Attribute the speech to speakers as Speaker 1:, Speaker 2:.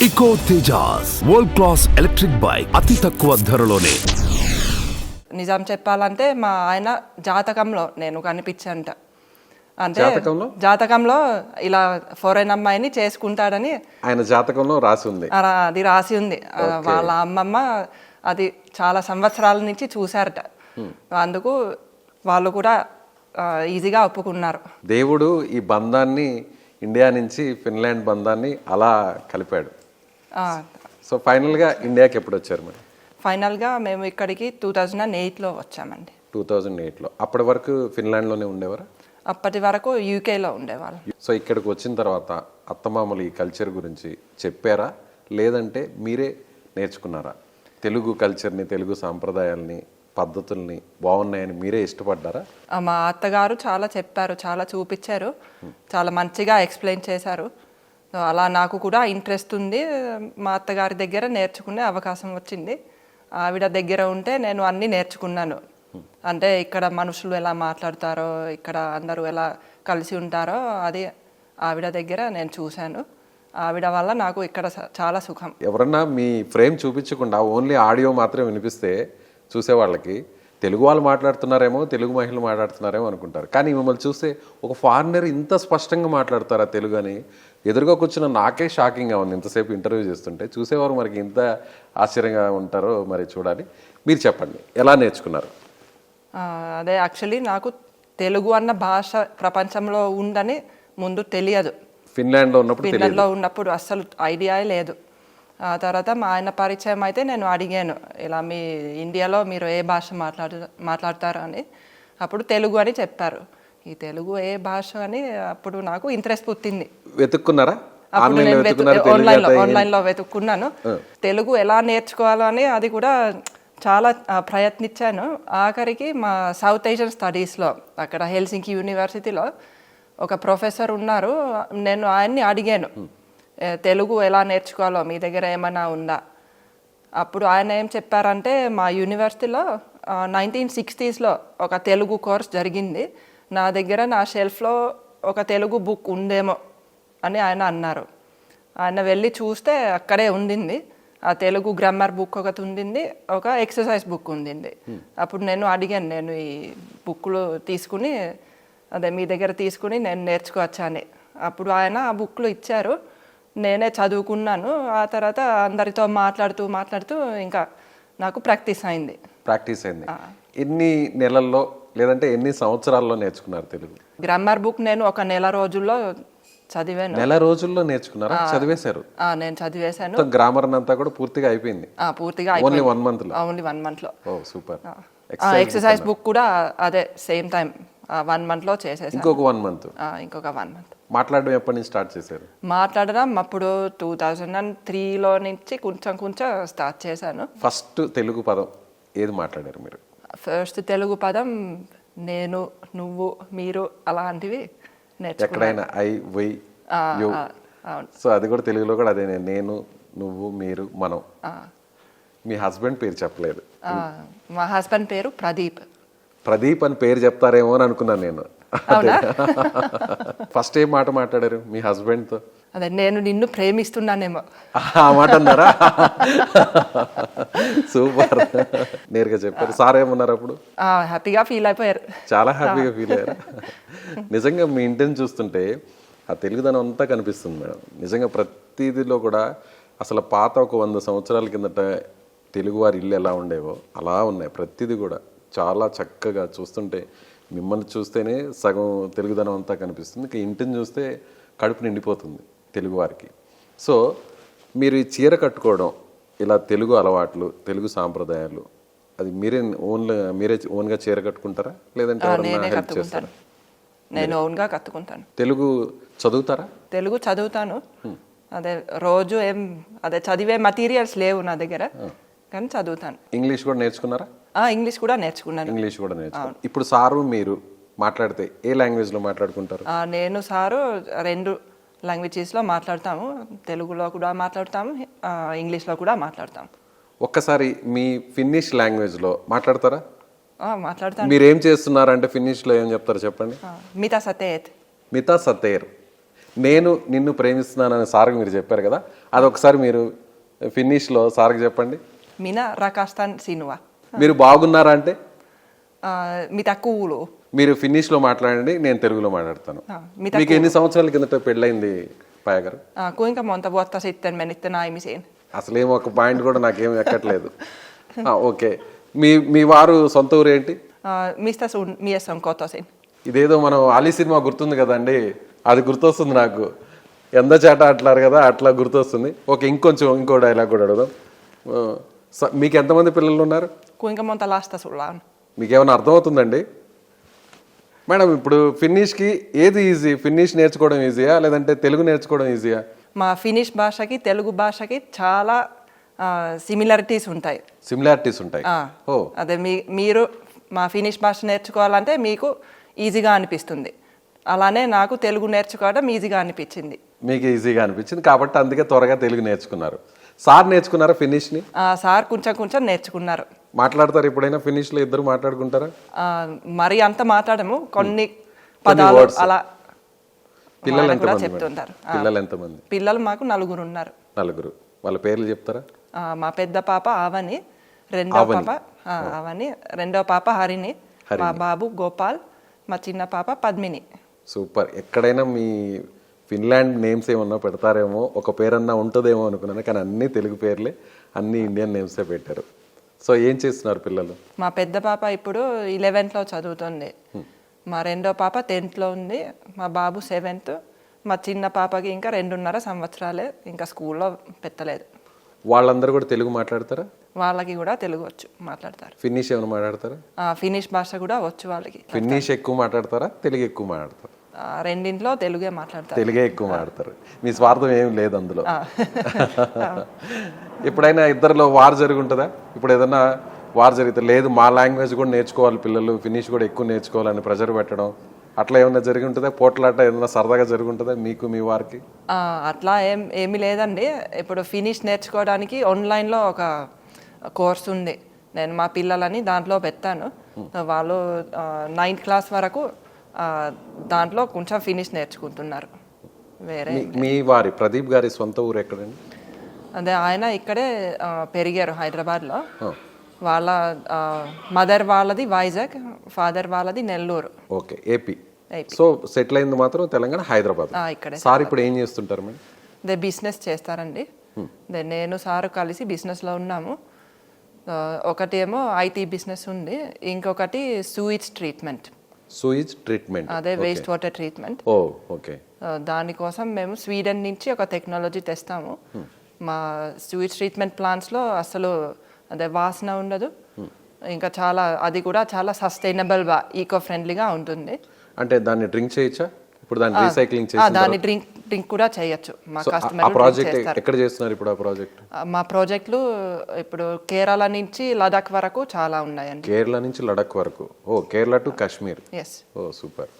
Speaker 1: Eco Tejas world class electric bike అతి తక్కువ ధరలోనే.
Speaker 2: నిజం చెప్పాలంటే మా ఆయన జాతకంలో నేను కనిపించంట. అంటే జాతకంలో ఇలా ఫారెన్ అమ్మాయిని చేసుకుంటాడని
Speaker 3: ఆయన జాతకంలో రాసి ఉంది.
Speaker 2: అది రాసి ఉంది. వాళ్ళ అమ్మమ్మ అది చాలా సంవత్సరాల నుంచి చూశారట. అందుకు వాళ్ళు కూడా ఈజీగా ఒప్పుకున్నారు.
Speaker 3: దేవుడు ఈ బంధాన్ని ఇండియా నుంచి ఫిన్లాండ్ బంధాన్ని అలా కలిపాడు. సో ఫైనల్గా ఇండియాకి ఎప్పుడు వచ్చారు మరి?
Speaker 2: ఫైనల్గా మేము ఇక్కడికి 2008లో వచ్చామండి.
Speaker 3: 2008లో. అప్పటి వరకు ఫిన్లాండ్లోనే ఉండేవారా?
Speaker 2: అప్పటి వరకు యూకేలో ఉండేవాళ్ళు.
Speaker 3: సో ఇక్కడికి వచ్చిన తర్వాత అత్తమామలు ఈ కల్చర్ గురించి చెప్పారా, లేదంటే మీరే నేర్చుకున్నారా? తెలుగు కల్చర్ని, తెలుగు సాంప్రదాయాల్ని, పద్ధతుల్ని బాగున్నాయని మీరే ఇష్టపడ్డారా?
Speaker 2: మా అత్తగారు చాలా చెప్పారు, చాలా చూపించారు, చాలా మంచిగా ఎక్స్ప్లెయిన్ చేశారు. అలా నాకు కూడా ఇంట్రెస్ట్ ఉంది. మా అత్తగారి దగ్గర నేర్చుకునే అవకాశం వచ్చింది. ఆవిడ దగ్గర ఉంటే నేను అన్నీ నేర్చుకున్నాను. అంటే ఇక్కడ మనుషులు ఎలా మాట్లాడతారో, ఇక్కడ అందరూ ఎలా కలిసి ఉంటారో అది ఆవిడ దగ్గర నేను చూశాను. ఆవిడ వల్ల నాకు ఇక్కడ చాలా సుఖం.
Speaker 3: ఎవరన్నా మీ ఫ్రేమ్ చూపించకుండా ఓన్లీ ఆడియో మాత్రమే వినిపిస్తే చూసేవాళ్ళకి తెలుగు వాళ్ళు మాట్లాడుతున్నారేమో, తెలుగు మహిళలు మాట్లాడుతున్నారేమో అనుకుంటారు. కానీ మిమ్మల్ని చూస్తే ఒక ఫారినర్ ఇంత స్పష్టంగా మాట్లాడతారా తెలుగు అని ఎదురుగా కూర్చున్న నాకే షాకింగ్గా ఉంది. ఇంతసేపు ఇంటర్వ్యూ చేస్తుంటే చూసేవారు మనకి ఇంత ఆశ్చర్యంగా ఉంటారో మరి చూడాలి. మీరు చెప్పండి, ఎలా నేర్చుకున్నారు?
Speaker 2: అదే యాక్చువల్లీ నాకు తెలుగు అన్న భాష ప్రపంచంలో ఉందని ముందు తెలియదు.
Speaker 3: ఫిన్లాండ్లో
Speaker 2: ఉన్నప్పుడు అస్సలు ఐడియా లేదు. ఆ తర్వాత మా ఆయన పరిచయం అయితే నేను అడిగాను, ఇలా మీ ఇండియాలో మీరు ఏ భాష మాట్లాడతారు అని. అప్పుడు తెలుగు అని చెప్పారు. ఈ తెలుగు ఏ భాష అని అప్పుడు నాకు ఇంట్రెస్ట్ పుట్టింది.
Speaker 3: వెతుక్కున్నారా?
Speaker 2: అప్పుడు నేను ఆన్లైన్లో వెతుక్కున్నాను. తెలుగు ఎలా నేర్చుకోవాలో అని అది కూడా చాలా ప్రయత్నించాను. ఆఖరికి మా సౌత్ ఏషియన్ స్టడీస్లో అక్కడ హెల్సింకి యూనివర్సిటీలో ఒక ప్రొఫెసర్ ఉన్నారు. నేను ఆయన్ని అడిగాను, తెలుగు ఎలా నేర్చుకోవాలో మీ దగ్గర ఏమైనా ఉందా? అప్పుడు ఆయన ఏం చెప్పారంటే, మా యూనివర్సిటీలో 1960sలో ఒక తెలుగు కోర్స్ జరిగింది. నా దగ్గర నా షెల్ఫ్లో ఒక తెలుగు బుక్ ఉందేమో అని ఆయన అన్నారు. ఆయన వెళ్ళి చూస్తే అక్కడే ఉండింది. ఆ తెలుగు గ్రామర్ బుక్ ఒకటి ఉండింది, ఒక ఎక్సర్సైజ్ బుక్ ఉండింది. అప్పుడు నేను అడిగాను, నేను ఈ బుక్లు తీసుకుని అదే మీ దగ్గర తీసుకుని నేను నేర్చుకోవచ్చా అని. అప్పుడు ఆయన ఆ బుక్లు ఇచ్చారు. నేనే చదువుకున్నాను. ఆ తర్వాత అందరితో మాట్లాడుతూ ఇంకా నాకు ప్రాక్టీస్ అయింది.
Speaker 3: ఎన్ని నెలల్లో లేదంటే ఎన్ని సంవత్సరాల్లో నేర్చుకున్నారు తెలుగు?
Speaker 2: గ్రామర్ బుక్ నేను ఒక నెల రోజుల్లో చదివాను.
Speaker 3: నెల రోజుల్లో నేర్చుకున్నారా? చదివేశారు?
Speaker 2: నేను చదివేశాను.
Speaker 3: గ్రామర్ అంతా కూడా పూర్తిగా అయిపోయింది. ఓన్లీ 1 monthలో. ఓ సూపర్.
Speaker 2: ఎక్సర్సైజ్ బుక్ కూడా అదే సేమ్ టైం 1 monthలో చేసేసాను.
Speaker 3: ఇంకొక 1 month.
Speaker 2: ఇంకొక 1 month.
Speaker 3: మాట్లాడడం ఎప్పటి నుంచి స్టార్ట్ చేశారు?
Speaker 2: మాట్లాడడం అప్పుడు 2003లో నుంచి కొంచెం స్టార్ట్ చేశాను.
Speaker 3: ఫస్ట్ తెలుగు పదం ఏది మాట్లాడారు మీరు?
Speaker 2: ఫస్ట్ తెలుగు పదం నేను, నువ్వు, మీరు అలాంటివి నేర్చుకున్నాను.
Speaker 3: ఎక్కడైనా ఐ, వై, యు. సో అది కూడా తెలుగులో కూడా అదే, నేను, నువ్వు, మీరు, మనం. మీ హస్బెండ్ పేరు చెప్పలేదు.
Speaker 2: మా హస్బెండ్ పేరు ప్రదీప్.
Speaker 3: ప్రదీప్ అని పేరు చెప్తారేమో అని అనుకున్నాను నేను. ఫస్ట్ ఏం మాట మాట్లాడారు మీ హస్బెండ్తో?
Speaker 2: అదే, నేను నిన్ను ప్రేమిస్తున్నానేమో
Speaker 3: ఆ మాట అన్నారా? సూపర్, నేరుగా చెప్పారు. సార్ ఏమన్నారు అప్పుడు?
Speaker 2: హ్యాపీగా ఫీల్ అయిపోయారు.
Speaker 3: చాలా హ్యాపీగా ఫీల్ అయ్యారు. నిజంగా మీ ఇంటిని చూస్తుంటే ఆ తెలుగుదనం అంతా కనిపిస్తుంది మేడం. నిజంగా ప్రతిదిలో కూడా అసలు పాత ఒక 100 సంవత్సరాల కిందట తెలుగువారి ఇల్లు ఎలా ఉండేవో అలా ఉన్నాయి. ప్రతిదీ కూడా చాలా చక్కగా చూస్తుంటే, మిమ్మల్ని చూస్తేనే సగం తెలుగుదనం అంతా కనిపిస్తుంది. ఇక ఇంటిని చూస్తే కడుపు నిండిపోతుంది తెలుగువారికి. సో మీరు ఈ చీర కట్టుకోవడం, ఇలా తెలుగు అలవాట్లు, తెలుగు సాంప్రదాయాలు, అది మీరే ఓన్గా చీర కట్టుకుంటారా, లేదంటే ఎవరైనా హెల్ప్ చేస్తారా?
Speaker 2: నేను ఓన్గా కట్టుకుంటాను.
Speaker 3: తెలుగు చదువుతారా?
Speaker 2: తెలుగు చదువుతాను. అదే రోజు చదివే మెటీరియల్స్ లేవు నా దగ్గర, కానీ చదువుతాను.
Speaker 3: ఇంగ్లీష్ కూడా నేర్చుకున్నారా?
Speaker 2: ఇంగ్లీష్ కూడా నేర్చుకున్నాను.
Speaker 3: ఇప్పుడు సారు మీరు మాట్లాడితే ఏ లాంగ్వేజ్లో మాట్లాడుకుంటారు?
Speaker 2: నేను సారు 2 లాంగ్వేజెస్లో మాట్లాడతాము. తెలుగులో కూడా మాట్లాడతాము, ఇంగ్లీష్లో కూడా మాట్లాడతాము.
Speaker 3: ఒక్కసారి మీ ఫిన్నిష్ లాంగ్వేజ్లో మాట్లాడతారా?
Speaker 2: మాట్లాడతాను.
Speaker 3: మీరు ఏం చేస్తున్నారంటే ఫిన్నిష్లో ఏం చెప్తారు చెప్పండి.
Speaker 2: మితా సతేర్.
Speaker 3: మితా సతేర్. నేను నిన్ను ప్రేమిస్తున్నానని సార్కి మీరు చెప్పారు కదా, అదొకసారి మీరు ఫినిష్లో సార్కి చెప్పండి.
Speaker 2: Minä rakastan sinua.
Speaker 3: మీరు బాగున్నారా అంటే
Speaker 2: Mitä kuuluu?
Speaker 3: మీరు ఫినిష్లో మాట్లాడండి, నేను తెలుగులో మాట్లాడతాను.
Speaker 2: mitä
Speaker 3: మీకు ఎన్ని సంవత్సరాల కిందట పెళ్ళైంది పాయ గారు?
Speaker 2: Kuinka monta vuotta sitten menitte naimisiin?
Speaker 3: అసలేం ఒక పాయింట్ కూడా నాకేం ఎక్కట్లేదు. ఓకే, మీ వారు సొంత ఊరు ఏంటి?
Speaker 2: Mistä sun mies on kotoisin?
Speaker 3: ఇదేదో మనం ఆలీ సినిమా గుర్తుంది కదండి, అది గుర్తొస్తుంది నాకు. ఎంత చేట అట్లారు కదా, అట్లా గుర్తొస్తుంది. ఓకే, ఇంకో డైలాగ్ కూడా అడుగుదాం. మీకు ఎంతమంది పిల్లలు ఉన్నారు?
Speaker 2: Kuinka monta lasta sulla on?
Speaker 3: మీకేమైనా అర్థమవుతుందండి మేడం? ఇప్పుడు ఫినిష్కి ఏది ఈజీ? ఫినిష్ నేర్చుకోవడం ఈజీయా లేదంటే తెలుగు నేర్చుకోవడం ఈజీయా?
Speaker 2: మా ఫినిష్ భాషకి తెలుగు భాషకి చాలా సిమిలారిటీస్ ఉంటాయి.
Speaker 3: సిమిలారిటీస్ ఉంటాయి. ఓ,
Speaker 2: అదే మీరు మా ఫినిష్ భాష నేర్చుకోవాలంటే మీకు ఈజీగా అనిపిస్తుంది, అలానే నాకు తెలుగు నేర్చుకోవడం ఈజీగా అనిపించింది.
Speaker 3: మీకు ఈజీగా అనిపించింది కాబట్టి అందుకే త్వరగా తెలుగు నేర్చుకున్నారు. సార్ నేర్చుకున్నారా ఫినిష్ని?
Speaker 2: సార్ కొంచెం నేర్చుకున్నారు.
Speaker 3: మాట్లాడతారు ఎప్పుడైనా ఫినిష్లో? ఇద్దరు మాట్లాడుకుంటారా?
Speaker 2: మరి అంత మాట్లాడము, కొన్ని పదాలు అలా.
Speaker 3: పిల్లలు
Speaker 2: కూడా
Speaker 3: ఎంతమంది?
Speaker 2: చెప్తుంటారు.
Speaker 3: పిల్లలు ఎంతమంది?
Speaker 2: పిల్లలు మాకు 4 ఉన్నారు.
Speaker 3: 4. వాళ్ళ పేర్లు చెప్తారా?
Speaker 2: మా పెద్ద పాప అవని, రెండో పాప హరిణి, మా బాబు గోపాల్, మా చిన్న పాప పద్మిని.
Speaker 3: సూపర్. ఎక్కడైనా మీ ఫిన్లాండ్ నేమ్స్ ఏమన్నా పెడతారేమో, ఒక పేరన్నా ఉంటుందేమో అనుకున్నాను, కానీ అన్నీ తెలుగు పేర్లే, అన్నీ ఇండియన్ నేమ్సే పెట్టారు. సో ఏం చేస్తున్నారు పిల్లలు?
Speaker 2: మా పెద్ద పాప ఇప్పుడు 11th చదువుతుంది, మా రెండో పాప 10th ఉంది, మా బాబు 7th, మా చిన్న పాపకి ఇంకా 2.5 సంవత్సరాలే, ఇంకా స్కూల్లో పెట్టలేదు.
Speaker 3: వాళ్ళందరూ కూడా తెలుగు మాట్లాడతారా?
Speaker 2: వాళ్ళకి కూడా తెలుగు వచ్చు, మాట్లాడతారు.
Speaker 3: ఫినిష్ ఏమైనా మాట్లాడతారా?
Speaker 2: ఫినిష్ భాష కూడా వచ్చు వాళ్ళకి.
Speaker 3: ఫినిష్ ఎక్కువ మాట్లాడతారా, తెలుగు ఎక్కువ మాట్లాడతారు?
Speaker 2: రెండింట్లో తెలుగే మాట్లాడతారు.
Speaker 3: తెలుగే ఎక్కువ మాట్లాడతారు. మీ స్వార్థం ఏం లేదు అందులో. ఎప్పుడైనా ఇద్దరిలో వార్ జరుగుంటుందా? ఇప్పుడు ఏదన్నా వార్ జరిగితే, లేదు మా లాంగ్వేజ్ కూడా నేర్చుకోవాలి పిల్లలు, ఫినిష్ కూడా ఎక్కువ నేర్చుకోవాలని ప్రెజర్ పెట్టడం, అట్లా ఏమైనా జరిగి ఉంటుందా? పోట్లాట ఏదైనా సరదాగా జరుగుంటుందా మీకు మీ వారికి?
Speaker 2: అట్లా ఏమీ లేదండి. ఇప్పుడు ఫినిష్ నేర్చుకోవడానికి ఆన్లైన్లో ఒక కోర్స్ ఉంది, నేను మా పిల్లలని దాంట్లో పెట్టాను. వాళ్ళు 9th క్లాస్ వరకు దాంట్లో కొంచెం ఫినిష్ నేర్చుకుంటున్నారు. వేరే
Speaker 3: మీ వారి ప్రదీప్ గారి సొంత ఊరు ఎక్కడండి?
Speaker 2: అదే ఆయన ఇక్కడే పెరిగారు హైదరాబాద్లో. వాళ్ళ మదర్ వాళ్ళది వైజాగ్, ఫాదర్ వాళ్ళది Nellore.
Speaker 3: Okay, AP. So settle అయింది మాత్రం తెలంగాణ, హైదరాబాద్.
Speaker 2: ఇక్కడే.
Speaker 3: సార్ ఇప్పుడు ఏం చేస్తుంటారు మేడం?
Speaker 2: అదే బిజినెస్ చేస్తారండి. నేను సారు కలిసి బిజినెస్లో ఉన్నాము. ఒకటి ఏమో ఐటీ బిజినెస్ ఉంది, ఇంకొకటి సూయిజ్ ట్రీట్మెంట్. అదే వేస్ట్ వాటర్ ట్రీట్మెంట్.
Speaker 3: ఓకే.
Speaker 2: దానికోసం మేము స్వీడన్ నుంచి ఒక టెక్నాలజీ తెస్తాము. మా సూయిజ్ ట్రీట్మెంట్ ప్లాంట్స్లో అసలు అదే వాసన ఉండదు, ఇంకా చాలా, అది కూడా చాలా సస్టైనబుల్గా, ఈకో ఫ్రెండ్లీగా ఉంటుంది.
Speaker 3: అంటే దాన్ని డ్రింక్ చేయొచ్చా? ఇప్పుడు దాన్ని రీసైక్లింగ్ చేసి
Speaker 2: దాన్ని డ్రింక్ కూడా చేయొచ్చు. మా
Speaker 3: కస్టమర్ ప్రాజెక్ట్ ఎక్కడ చేస్తున్నారు ఇప్పుడు? ఆ ప్రాజెక్ట్,
Speaker 2: మా ప్రాజెక్టులు ఇప్పుడు కేరళ నుంచి లడాక్ వరకు చాలా ఉన్నాయండి.
Speaker 3: కేరళ నుంచి లడాక్ వరకు. Kerala to Kashmir.
Speaker 2: Yes.
Speaker 3: Super.